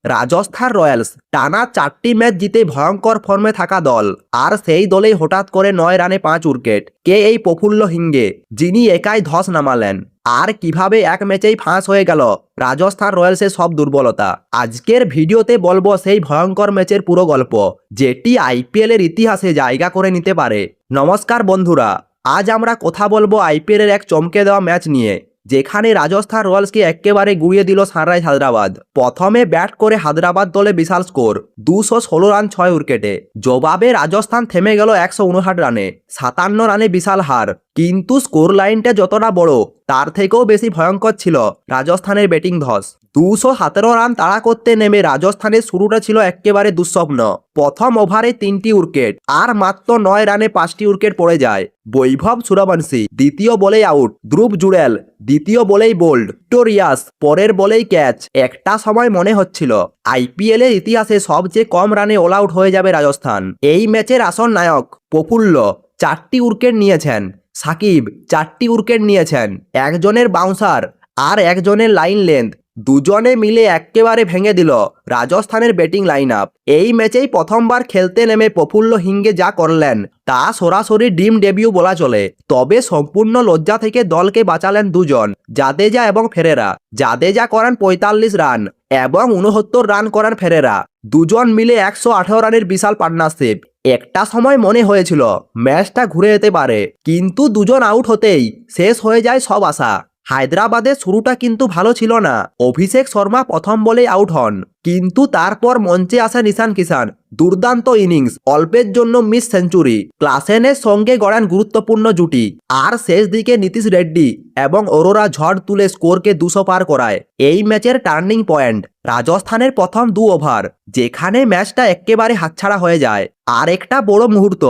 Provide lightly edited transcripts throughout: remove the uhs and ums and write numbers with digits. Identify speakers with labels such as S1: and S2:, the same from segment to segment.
S1: Rajasthan Royals টানা 4টি match জিতে ভয়ঙ্কর ফর্মে থাকা দল, আর সেই দলেই হঠাৎ করে 9 রানে 5 উইকেট। কে এই প্রফুল্ল হিঙ্গে, যিনি একাই ধস নামালেন? আর কিভাবে এক ম্যাচেই ফাঁস হয়ে গেল রাজস্থান রয়্যালসের সব দুর্বলতা? আজকের ভিডিওতে বলবো সেই ভয়ঙ্কর ম্যাচের পুরো গল্প, যেটি আইপিএল এর ইতিহাসে জায়গা করে নিতে পারে। নমস্কার বন্ধুরা, আজ আমরা কথা বলবো আইপিএল এর এক চমকে দেওয়া ম্যাচ নিয়ে, যেখানে রাজস্থান রয়্যালসকে একেবারে গুড়িয়ে দিল সানরাইজ হায়দ্রাবাদ। প্রথমে ব্যাট করে হায়দ্রাবাদ দলে বিশাল স্কোর 216 রান 6 উইকেটে। জবাবে রাজস্থান থেমে গেল 159 রানে, 57 রানে বিশাল হার। কিন্তু স্কোর লাইনটা যতটা বড়, তার থেকেও বেশি ভয়ঙ্কর ছিল রাজস্থানের ব্যাটিং ধস। 217 রান তাড়া করতে নেমে রাজস্থানের শুরুটা ছিল একেবারে দুঃস্বপ্ন। প্রথম ওভারে 3টি উইকেট, আর মাত্র 9 রানে 5টি উইকেট পড়ে যায়। বৈভব সূর্যবংশী দ্বিতীয় বলেই আউট, ধ্রুব জুড়েল দ্বিতীয় বলেই বোল্ড, ভিক্টোরিয়াস পরের বলেই ক্যাচ। একটা সময় মনে হচ্ছিল আইপিএল এর ইতিহাসে সবচেয়ে কম রানে অল আউট হয়ে যাবে রাজস্থান। এই ম্যাচের আসল নায়ক প্রফুল্ল 4টি উইকেট নিয়েছেন, সাকিব 4টি উইকেট নিয়েছেন। একজনের বাউন্সার আর একজনের লাইন লেন্থ, দুজনে মিলে একেবারে ভেঙে দিল রাজস্থানের ব্যাটিং লাইন আপ। এই ম্যাচেই প্রথমবার খেলতে নেমে প্রফুল্ল হিঙ্গে যা করলেন তা সরাসরি ড্রিম ডেবিউ বলা চলে। তবে সম্পূর্ণ লজ্জা থেকে দলকে বাঁচালেন দুজন, জাদেজা এবং ফেরেরা। জাদেজা করেন 45 রান এবং 69 রান করেন ফেরেরা। দুজন মিলে 118 রানের বিশাল পার্টনারশিপ। একটা সময় মনে হয়েছিল ম্যাচটা ঘুরে যেতে পারে, কিন্তু দুজন আউট হতেই শেষ হয়ে যায় সব আশা। হায়দ্রাবাদের শুরুটা কিন্তু ভালো ছিল না। অভিষেক শর্মা প্রথম বলেই আউট হন, কিন্তু তারপর মঞ্চে আসেন ঈশান কিষান। দুর্দান্ত ইনিংস, অল্পের জন্য মিস সেঞ্চুরি। ক্লাসেনের সঙ্গে গড়ান গুরুত্বপূর্ণ জুটি। আর শেষ দিকে নীতিশ রেড্ডি এবং অরোরা ঝড় তুলে স্কোরকে 200 পার করায়। এই ম্যাচের টার্নিং পয়েন্ট রাজস্থানের প্রথম 2 ওভার, যেখানে ম্যাচটা একেবারে হাতছাড়া হয়ে যায়। আর একটা বড় মুহূর্ত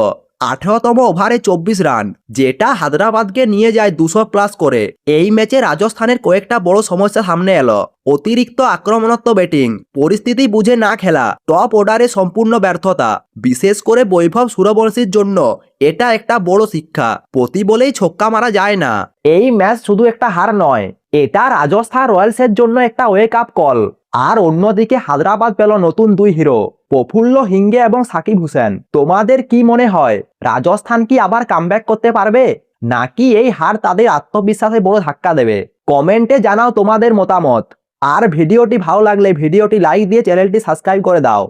S1: 18তম ওভারে 24 রান, যেটা হায়দ্রাবাদকে নিয়ে যায় 200+ করে। এই ম্যাচে রাজস্থানের কয়েকটা বড় সমস্যা সামনে এলো। অতিরিক্ত আক্রমণাত্মক ব্যাটিং, পরিস্থিতি বুঝে না খেলা, টপ অর্ডারে সম্পূর্ণ ব্যর্থতা। বিশেষ করে বৈভব সূর্যবংশীর জন্য এটা একটা বড় শিক্ষা। প্রতি বলেই ছক্কা মারা যায় না। এই ম্যাচ শুধু একটা হার নয়, এটা রাজস্থান রয়্যালসের জন্য একটা ওয়েক আপ কল। আর অন্যদিকে হায়দ্রাবাদ পেল নতুন 2 হিরো, প্রফুল্ল হিঙ্গে এবং সাকিব হুসেন। তোমাদের কি মনে হয়, রাজস্থান কি আবার কামব্যাক করতে পারবে, নাকি এই হার তাদের আত্মবিশ্বাসে বড় ধাক্কা দেবে? কমেন্টে জানাও তোমাদের মতামত। আর ভিডিওটি ভালো লাগলে ভিডিওটি লাইক দিয়ে চ্যানেলটি সাবস্ক্রাইব করে দাও।